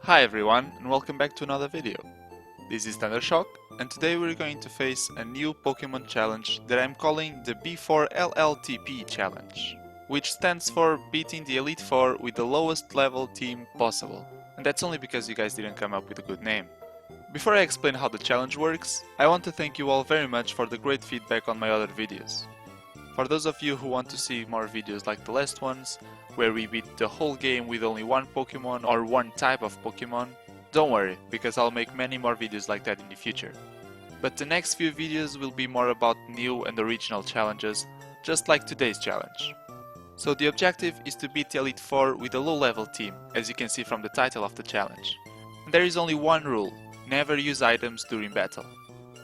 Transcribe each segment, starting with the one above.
Hi everyone and welcome back to another video. This is ThunderShokk and today we're going to face a new Pokemon challenge that I'm calling the BE4LLTP challenge, which stands for beating the Elite Four with the lowest level team possible. And that's only because you guys didn't come up with a good name. Before I explain how the challenge works, I want to thank you all very much for the great feedback on my other videos. For those of you who want to see more videos like the last ones, where we beat the whole game with only one Pokemon or one type of Pokemon, don't worry, because I'll make many more videos like that in the future. But the next few videos will be more about new and original challenges, just like today's challenge. So the objective is to beat the Elite Four with a low level team, as you can see from the title of the challenge. And there is only one rule: never use items during battle.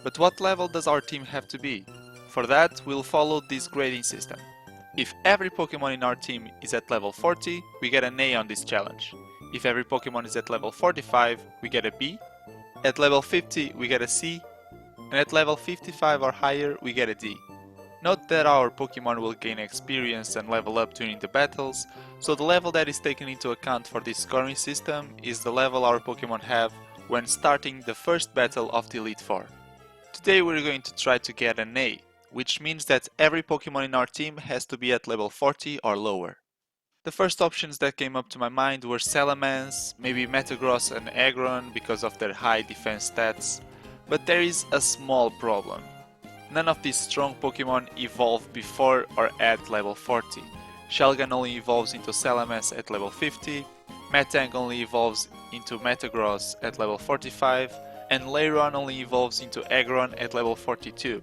But what level does our team have to be? For that, we'll follow this grading system. If every Pokemon in our team is at level 40, we get an A on this challenge. If every Pokemon is at level 45, we get a B. At level 50, we get a C. And at level 55 or higher, we get a D. Note that our Pokemon will gain experience and level up during the battles, so the level that is taken into account for this scoring system is the level our Pokemon have when starting the first battle of the Elite Four. Today we're going to try to get an A, which means that every Pokemon in our team has to be at level 40 or lower. The first options that came up to my mind were Salamence, maybe Metagross and Aggron because of their high defense stats, but there is a small problem. None of these strong Pokemon evolve before or at level 40. Shelgon only evolves into Salamence at level 50, Metang only evolves into Metagross at level 45, and Lairon only evolves into Aggron at level 42.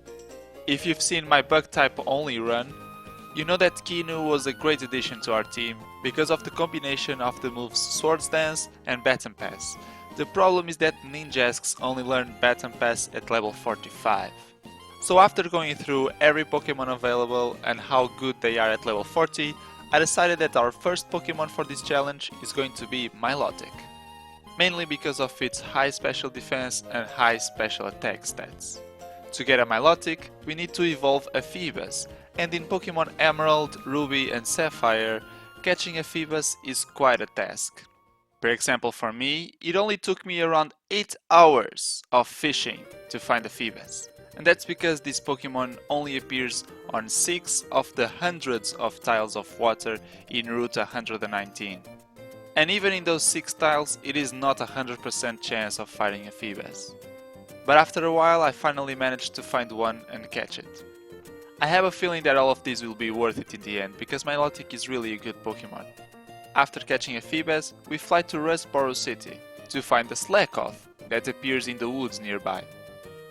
If you've seen my bug type only run, you know that Kinu was a great addition to our team because of the combination of the moves Swords Dance and Baton Pass. The problem is that Ninjasks only learn Baton Pass at level 45. So after going through every Pokemon available and how good they are at level 40, I decided that our first Pokemon for this challenge is going to be Milotic. Mainly because of its high special defense and high special attack stats. To get a Milotic, we need to evolve a Phoebus, and in Pokemon Emerald, Ruby and Sapphire, catching a Phoebus is quite a task. For example, for me, it only took me around 8 hours of fishing to find a Phoebus. And that's because this Pokemon only appears on 6 of the hundreds of tiles of water in Route 119. And even in those 6 tiles, it is not a 100% chance of finding a Phoebus. But after a while I finally managed to find one and catch it. I have a feeling that all of these will be worth it in the end, because Milotic is really a good Pokemon. After catching a Phoebus, we fly to Rustboro City to find the Slackoth that appears in the woods nearby.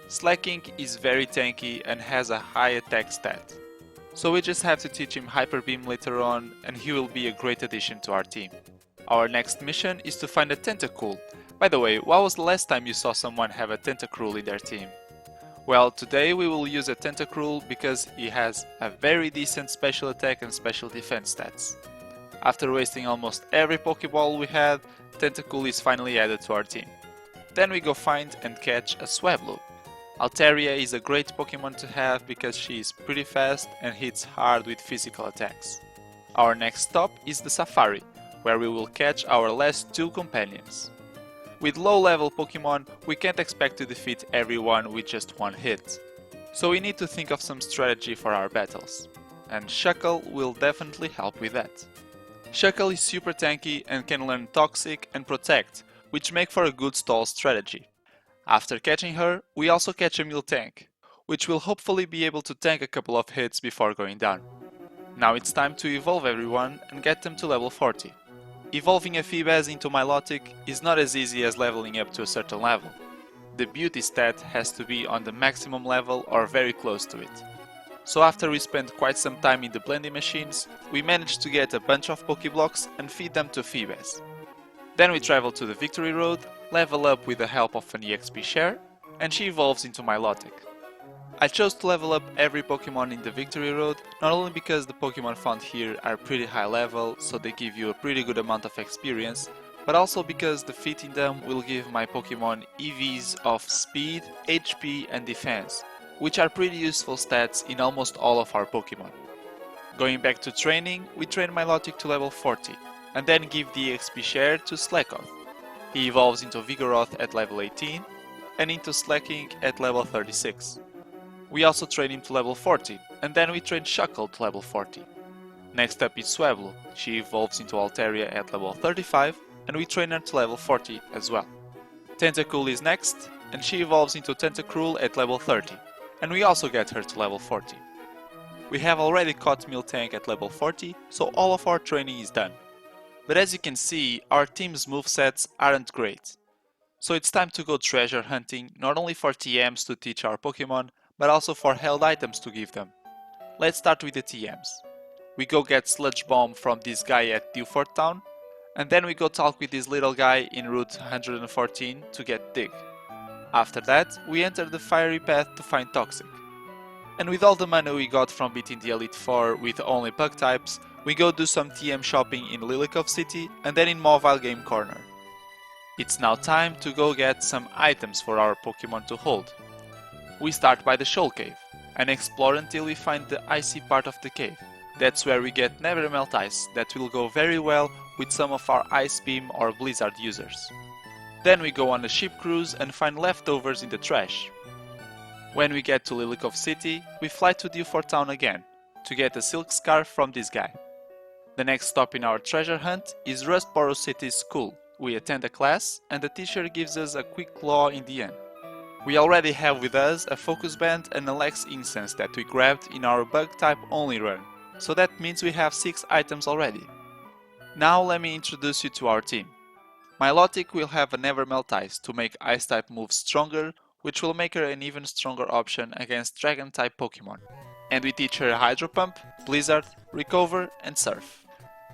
Slacking is very tanky and has a high attack stat. So we just have to teach him Hyper Beam later on and he will be a great addition to our team. Our next mission is to find a Tentacool. By the way, what was the last time you saw someone have a Tentacruel in their team? Well, today we will use a Tentacruel because he has a very decent special attack and special defense stats. After wasting almost every Pokeball we had, Tentacool is finally added to our team. Then we go find and catch a Swablu. Altaria is a great Pokemon to have because she is pretty fast and hits hard with physical attacks. Our next stop is the Safari, where we will catch our last 2 companions. With low-level Pokemon, we can't expect to defeat everyone with just one hit. So we need to think of some strategy for our battles. And Shuckle will definitely help with that. Shuckle is super tanky and can learn Toxic and Protect, which make for a good stall strategy. After catching her, we also catch a Miltank, which will hopefully be able to tank a couple of hits before going down. Now it's time to evolve everyone and get them to level 40. Evolving a Phoebus into Milotic is not as easy as leveling up to a certain level. The beauty stat has to be on the maximum level or very close to it. So after we spend quite some time in the blending machines, we managed to get a bunch of Pokeblocks and feed them to Phoebus. Then we travel to the Victory Road, level up with the help of an EXP share, and she evolves into Milotic. I chose to level up every Pokemon in the Victory Road, not only because the Pokemon found here are pretty high level, so they give you a pretty good amount of experience, but also because defeating them will give my Pokemon EVs of Speed, HP and Defense, which are pretty useful stats in almost all of our Pokemon. Going back to training, we train Milotic to level 40, and then give the XP share to Slackoth. He evolves into Vigoroth at level 18 and into Slacking at level 36. We also train him to level 40, and then we train Shuckle to level 40. Next up is Swablu. She evolves into Altaria at level 35, and we train her to level 40 as well. Tentacool is next, and she evolves into Tentacruel at level 30, and we also get her to level 40. We have already caught Miltank at level 40, so all of our training is done. But as you can see, our team's movesets aren't great. So it's time to go treasure hunting, not only for TMs to teach our Pokémon, but also for held items to give them. Let's start with the TMs. We go get Sludge Bomb from this guy at Dewford Town, and then we go talk with this little guy in Route 114 to get Dig. After that, we enter the Fiery Path to find Toxic. And with all the money we got from beating the Elite Four with only bug types, we go do some TM shopping in Lilycove City and then in Mobile Game Corner. It's now time to go get some items for our Pokémon to hold. We start by the Shoal Cave and explore until we find the icy part of the cave. That's where we get Never Melt Ice that will go very well with some of our Ice Beam or Blizzard users. Then we go on a ship cruise and find leftovers in the trash. When we get to Lilycove City, we fly to Dewford Town again to get a silk scarf from this guy. The next stop in our treasure hunt is Rustboro City's school. We attend a class and the teacher gives us a quick claw in the end. We already have with us a focus band and a Lex incense that we grabbed in our bug type only run, so that means we have 6 items already. Now let me introduce you to our team. Milotic will have a Never Melt Ice to make Ice type moves stronger, which will make her an even stronger option against Dragon type Pokémon. And we teach her Hydro Pump, Blizzard, Recover and Surf.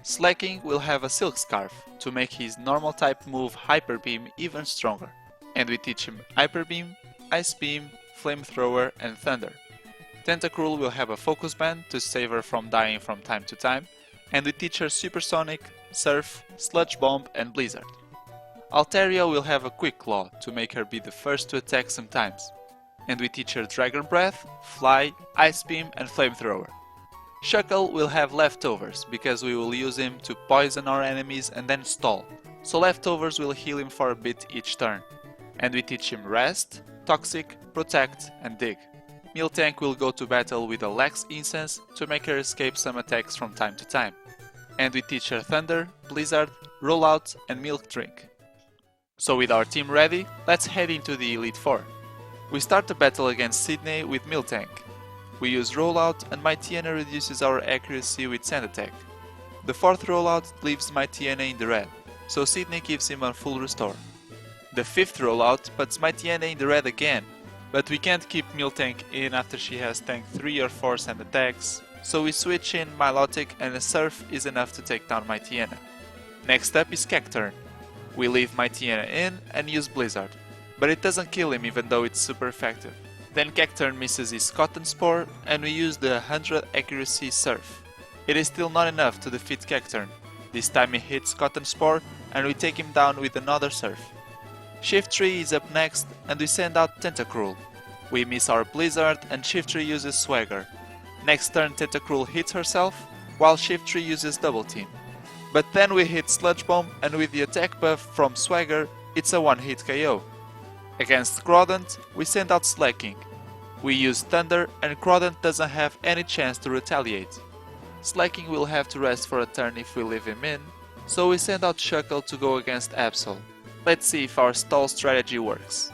Slacking will have a Silk Scarf to make his normal type move Hyper Beam even stronger. And we teach him Hyper Beam, Ice Beam, Flamethrower and Thunder. Tentacruel will have a Focus Band to save her from dying from time to time, and we teach her Supersonic, Surf, Sludge Bomb and Blizzard. Altaria will have a Quick Claw to make her be the first to attack sometimes, and we teach her Dragon Breath, Fly, Ice Beam and Flamethrower. Shuckle will have Leftovers because we will use him to poison our enemies and then stall, so Leftovers will heal him for a bit each turn. And we teach him Rest, Toxic, Protect and Dig. Miltank will go to battle with a Lex Incense to make her escape some attacks from time to time. And we teach her Thunder, Blizzard, Rollout and Milk Drink. So with our team ready, let's head into the Elite Four. We start the battle against Sydney with Miltank. We use Rollout and Mightyena reduces our accuracy with Sand Attack. The 4th Rollout leaves Mightyena in the red, so Sydney gives him a full restore. The 5th Rollout puts Mightyena in the red again, but we can't keep Miltank in after she has tanked 3 or 4 Sand Attacks, so we switch in Milotic and a Surf is enough to take down Mightyena. Next up is Cacturn. We leave Mightyena in and use Blizzard, but it doesn't kill him even though it's super effective. Then Cacturn misses his Cotton Spore and we use the 100 accuracy Surf. It is still not enough to defeat Cacturn. This time he hits Cotton Spore and we take him down with another Surf. Shiftry is up next and we send out Tentacruel. We miss our Blizzard and Shiftry uses Swagger. Next turn Tentacruel hits herself while Shiftry uses Double Team. But then we hit Sludge Bomb and with the attack buff from Swagger, it's a one-hit KO. Against Crawdont, we send out Slacking. We use Thunder and Crawdont doesn't have any chance to retaliate. Slacking will have to rest for a turn if we leave him in, so we send out Shuckle to go against Absol. Let's see if our stall strategy works.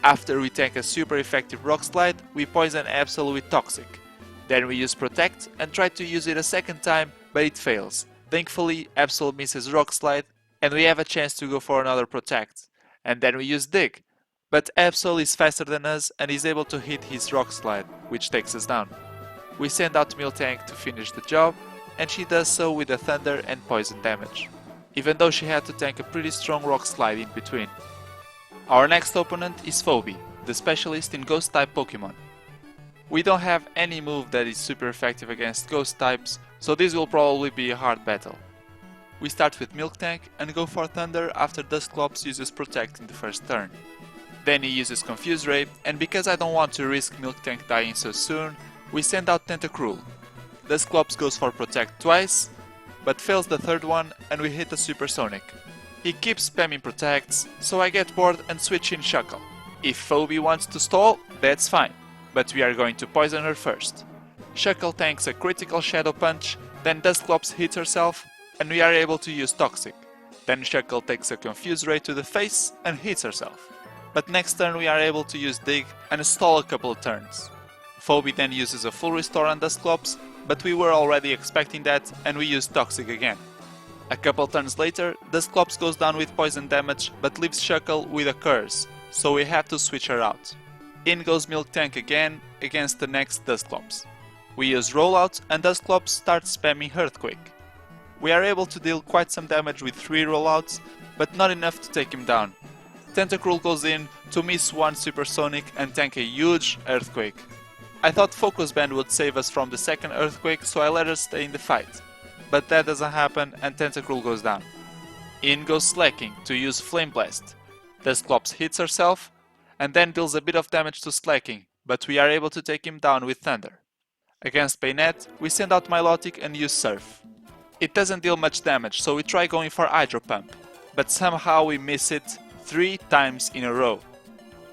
After we tank a super effective Rock Slide, we poison Absol with Toxic. Then we use Protect and try to use it a second time, but it fails. Thankfully, Absol misses Rock Slide and we have a chance to go for another Protect. And then we use Dig. But Absol is faster than us and is able to hit his Rock Slide, which takes us down. We send out Miltank to finish the job, and she does so with a Thunder and Poison damage, even though she had to tank a pretty strong Rock Slide in between. Our next opponent is Phoebe, the specialist in Ghost type Pokémon. We don't have any move that is super effective against Ghost types, so this will probably be a hard battle. We start with Miltank and go for Thunder after Dusclops uses Protect in the first turn. Then he uses Confuse Ray, and because I don't want to risk Miltank dying so soon, we send out Tentacruel. Dusclops goes for Protect twice, but fails the third one and we hit a Supersonic. He keeps spamming protects, so I get bored and switch in Shuckle. If Phoebe wants to stall, that's fine, but we are going to poison her first. Shuckle tanks a critical Shadow Punch, then Dusclops hits herself, and we are able to use Toxic. Then Shuckle takes a Confuse Ray to the face and hits herself. But next turn we are able to use Dig and stall a couple of turns. Phoebe then uses a full restore on Dusclops, but we were already expecting that and we use Toxic again. A couple turns later, Dusclops goes down with poison damage but leaves Shuckle with a curse, so we have to switch her out. In goes Milk Tank again against the next Dusclops. We use Rollout and Dusclops starts spamming Earthquake. We are able to deal quite some damage with 3 rollouts, but not enough to take him down. Tentacruel goes in to miss one Supersonic and tank a huge Earthquake. I thought Focus Band would save us from the second Earthquake, so I let her stay in the fight. But that doesn't happen and Tentacruel goes down. In goes Slacking to use Flame Blast. Dusclops hits herself and then deals a bit of damage to Slacking, but we are able to take him down with Thunder. Against Bayonet, we send out Milotic and use Surf. It doesn't deal much damage, so we try going for Hydro Pump, but somehow we miss it 3 times in a row.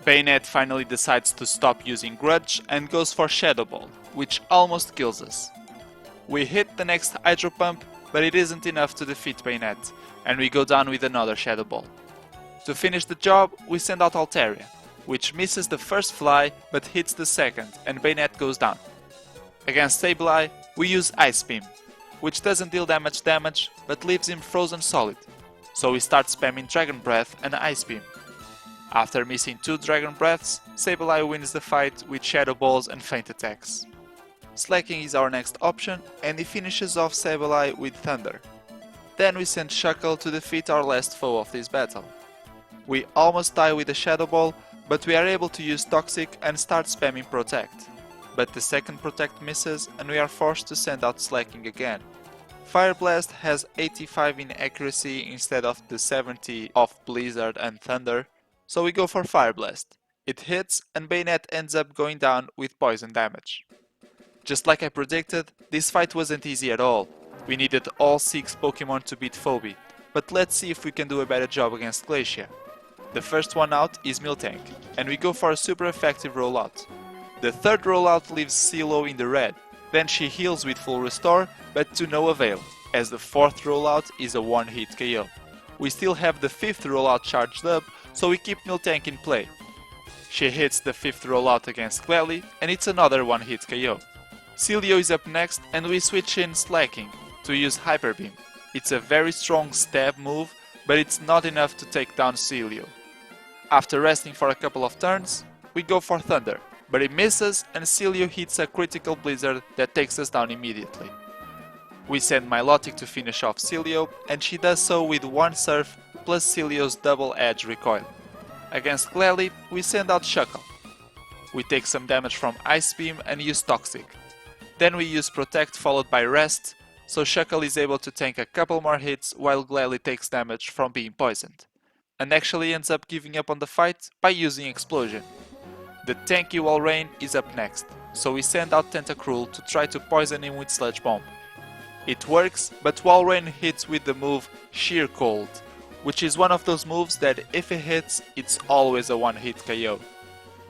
Bayonet finally decides to stop using Grudge and goes for Shadow Ball, which almost kills us. We hit the next Hydro Pump, but it isn't enough to defeat Bayonet, and we go down with another Shadow Ball. To finish the job, we send out Altaria, which misses the first fly but hits the second, and Bayonet goes down. Against Sableye, we use Ice Beam, which doesn't deal that much damage but leaves him frozen solid, so we start spamming Dragon Breath and Ice Beam. After missing 2 Dragon Breaths, Sableye wins the fight with Shadow Balls and Feint attacks. Slacking is our next option and he finishes off Sableye with Thunder. Then we send Shuckle to defeat our last foe of this battle. We almost die with a Shadow Ball, but we are able to use Toxic and start spamming Protect. But the second Protect misses and we are forced to send out Slacking again. Fire Blast has 85 in accuracy instead of the 70 of Blizzard and Thunder, so we go for Fire Blast. It hits and Bayonet ends up going down with poison damage. Just like I predicted, this fight wasn't easy at all. We needed all 6 Pokémon to beat Phoebe, but let's see if we can do a better job against Glacia. The first one out is Miltank, and we go for a super effective rollout. The third rollout leaves Silo in the red, then she heals with full restore, but to no avail, as the fourth rollout is a one-hit KO. We still have the fifth rollout charged up, so we keep Miltank in play. She hits the fifth rollout against Clelly, and it's another one-hit KO. Celio is up next, and we switch in Slacking to use Hyper Beam. It's a very strong stab move, but it's not enough to take down Celio. After resting for a couple of turns, we go for Thunder, but it misses and Celio hits a critical Blizzard that takes us down immediately. We send Milotic to finish off Celio, and she does so with one Surf plus Celio's double edge recoil. Against Clelly, we send out Shuckle. We take some damage from Ice Beam and use Toxic. Then we use Protect followed by Rest, so Shuckle is able to tank a couple more hits while Clelly takes damage from being poisoned, and actually ends up giving up on the fight by using Explosion. The tanky Walrein is up next, so we send out Tentacruel to try to poison him with Sludge Bomb. It works, but Walrein hits with the move Sheer Cold, which is one of those moves that if it hits, it's always a one-hit KO.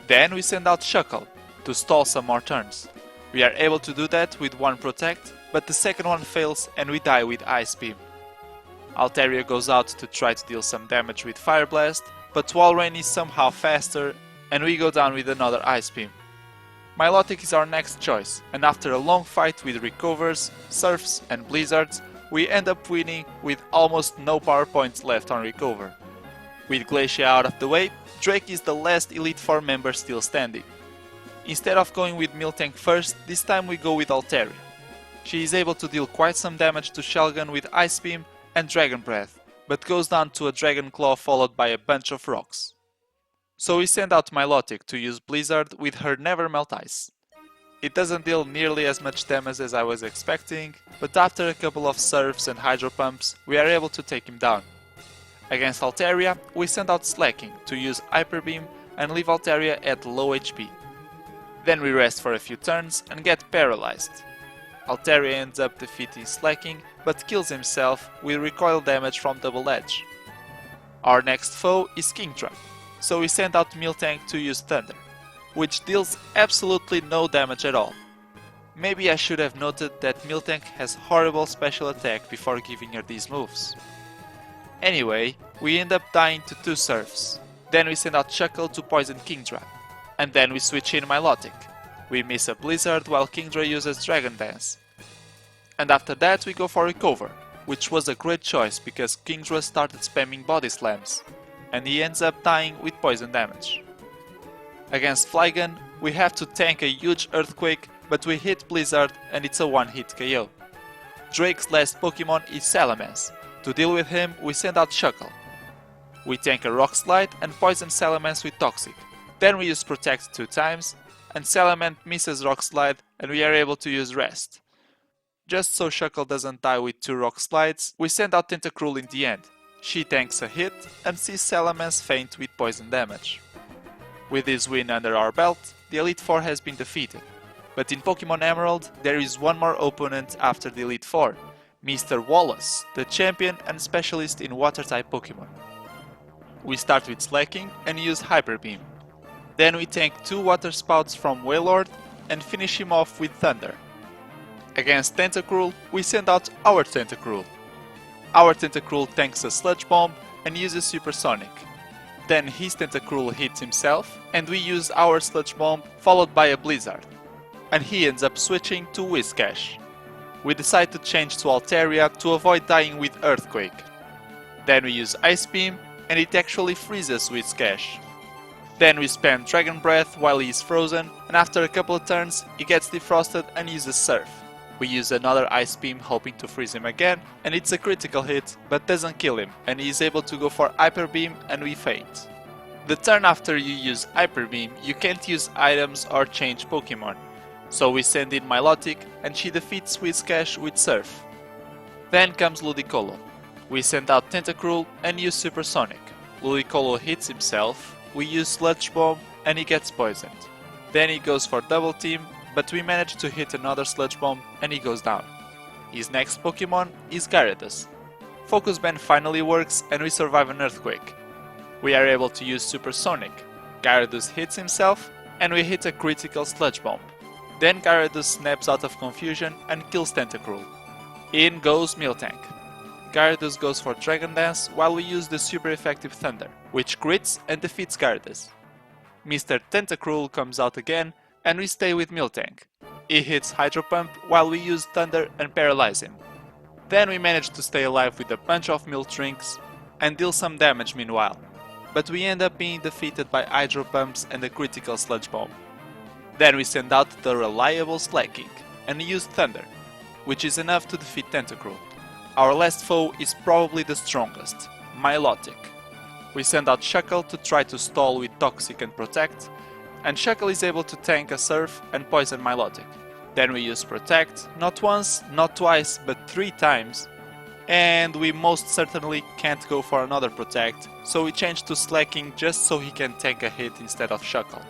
Then we send out Shuckle to stall some more turns. We are able to do that with one Protect, but the second one fails and we die with Ice Beam. Altaria goes out to try to deal some damage with Fire Blast, but Walrein is somehow faster and we go down with another Ice Beam. Milotic is our next choice, and after a long fight with Recovers, Surfs and Blizzards, we end up winning with almost no power points left on Recover. With Glacia out of the way, Drake is the last Elite Four member still standing. Instead of going with Miltank first, this time we go with Altaria. She is able to deal quite some damage to Shelgon with Ice Beam and Dragon Breath, but goes down to a Dragon Claw followed by a bunch of rocks. So we send out Milotic to use Blizzard with her Never Melt Ice. It doesn't deal nearly as much damage as I was expecting, but after a couple of Surfs and Hydro Pumps, we are able to take him down. Against Altaria, we send out Slacking to use Hyper Beam and leave Altaria at low HP. Then we rest for a few turns and get paralyzed. Altaria ends up defeating Slacking, but kills himself with recoil damage from Double Edge. Our next foe is Kingdra, so we send out Miltank to use Thunder, which deals absolutely no damage at all. Maybe I should have noted that Miltank has horrible special attack before giving her these moves. Anyway, we end up dying to 2 Surfs, then we send out Shuckle to poison Kingdra, and then we switch in Milotic. We miss a Blizzard while Kingdra uses Dragon Dance. And after that we go for Recover, which was a great choice because Kingdra started spamming Body Slams, and he ends up dying with poison damage. Against Flygon, we have to tank a huge Earthquake, but we hit Blizzard and it's a one-hit KO. Drake's last Pokémon is Salamence. To deal with him, we send out Shuckle. We tank a Rock Slide and poison Salamence with Toxic. Then we use Protect 2 times, and Salamence misses Rock Slide and we are able to use Rest. Just so Shuckle doesn't die with 2 Rock Slides, we send out Tentacruel in the end. She tanks a hit and sees Salamence faint with poison damage. With this win under our belt, the Elite Four has been defeated. But in Pokémon Emerald, there is one more opponent after the Elite Four, Mr. Wallace, the champion and specialist in Water-type Pokémon. We start with Slacking and use Hyper Beam. Then we tank 2 Water Spouts from Wailord and finish him off with Thunder. Against Tentacruel, we send out our Tentacruel. Our Tentacruel tanks a Sludge Bomb and uses Supersonic. Then his Tentacruel hits himself and we use our Sludge Bomb followed by a Blizzard. And he ends up switching to Whiscash. We decide to change to Altaria to avoid dying with Earthquake. Then we use Ice Beam and it actually freezes Whiscash. Then we spam Dragon Breath while he is frozen, and after a couple of turns he gets defrosted and uses Surf. We use another Ice Beam hoping to freeze him again, and it's a critical hit but doesn't kill him, and he is able to go for Hyper Beam and we faint. The turn after you use Hyper Beam you can't use items or change Pokemon. So we send in Milotic and she defeats Whiscash with Surf. Then comes Ludicolo. We send out Tentacruel and use Supersonic. Ludicolo hits himself, we use Sludge Bomb and he gets poisoned. Then he goes for Double Team, but we manage to hit another Sludge Bomb and he goes down. His next Pokemon is Gyarados. Focus Band finally works and we survive an Earthquake. We are able to use Supersonic. Gyarados hits himself and we hit a critical Sludge Bomb. Then Gyarados snaps out of confusion and kills Tentacruel. In goes Miltank. Gyarados goes for Dragon Dance while we use the super effective Thunder, which crits and defeats Gyarados. Mr. Tentacruel comes out again and we stay with Miltank. He hits Hydro Pump while we use Thunder and paralyze him. Then we manage to stay alive with a bunch of Miltrinks and deal some damage meanwhile, but we end up being defeated by Hydro Pumps and a critical Sludge Bomb. Then we send out the reliable Slacking and use Thunder, which is enough to defeat Tentacruel. Our last foe is probably the strongest, Milotic. We send out Shuckle to try to stall with Toxic and Protect, and Shuckle is able to tank a Surf and poison Milotic. Then we use Protect, not once, not twice, but 3 times, and we most certainly can't go for another Protect, so we change to Slacking just so he can tank a hit instead of Shuckle.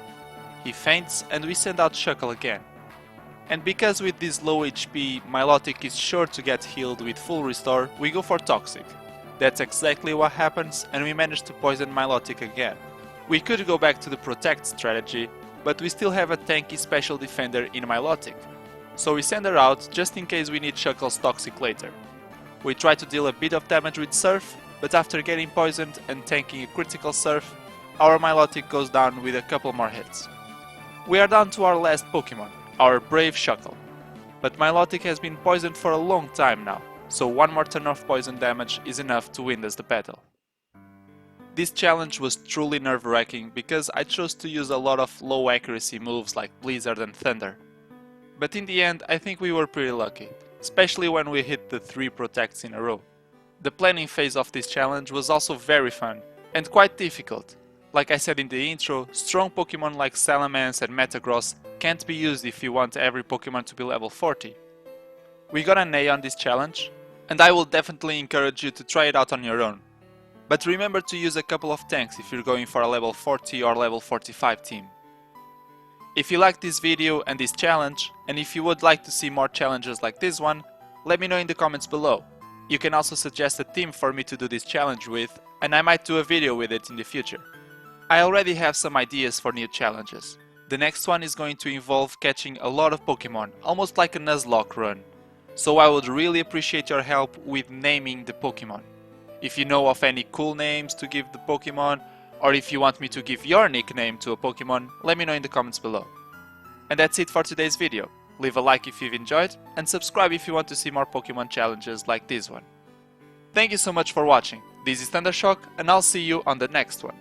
He faints and we send out Shuckle again. And because with this low HP, Milotic is sure to get healed with full restore, we go for Toxic. That's exactly what happens and we manage to poison Milotic again. We could go back to the Protect strategy, but we still have a tanky special defender in Milotic, so we send her out just in case we need Shuckle's Toxic later. We try to deal a bit of damage with Surf, but after getting poisoned and tanking a critical Surf, our Milotic goes down with a couple more hits. We are down to our last Pokemon, our brave Shuckle. But Milotic has been poisoned for a long time now, so one more turn of poison damage is enough to win us the battle. This challenge was truly nerve-wracking because I chose to use a lot of low accuracy moves like Blizzard and Thunder. But in the end I think we were pretty lucky, especially when we hit the 3 Protects in a row. The planning phase of this challenge was also very fun and quite difficult. Like I said in the intro, strong Pokemon like Salamence and Metagross can't be used if you want every Pokemon to be level 40. We got an A on this challenge, and I will definitely encourage you to try it out on your own. But remember to use a couple of tanks if you're going for a level 40 or level 45 team. If you liked this video and this challenge, and if you would like to see more challenges like this one, let me know in the comments below. You can also suggest a theme for me to do this challenge with, and I might do a video with it in the future. I already have some ideas for new challenges. The next one is going to involve catching a lot of Pokémon, almost like a Nuzlocke run. So I would really appreciate your help with naming the Pokémon. If you know of any cool names to give the Pokémon, or if you want me to give your nickname to a Pokémon, let me know in the comments below. And that's it for today's video. Leave a like if you've enjoyed, and subscribe if you want to see more Pokémon challenges like this one. Thank you so much for watching. This is ThunderShokk, and I'll see you on the next one.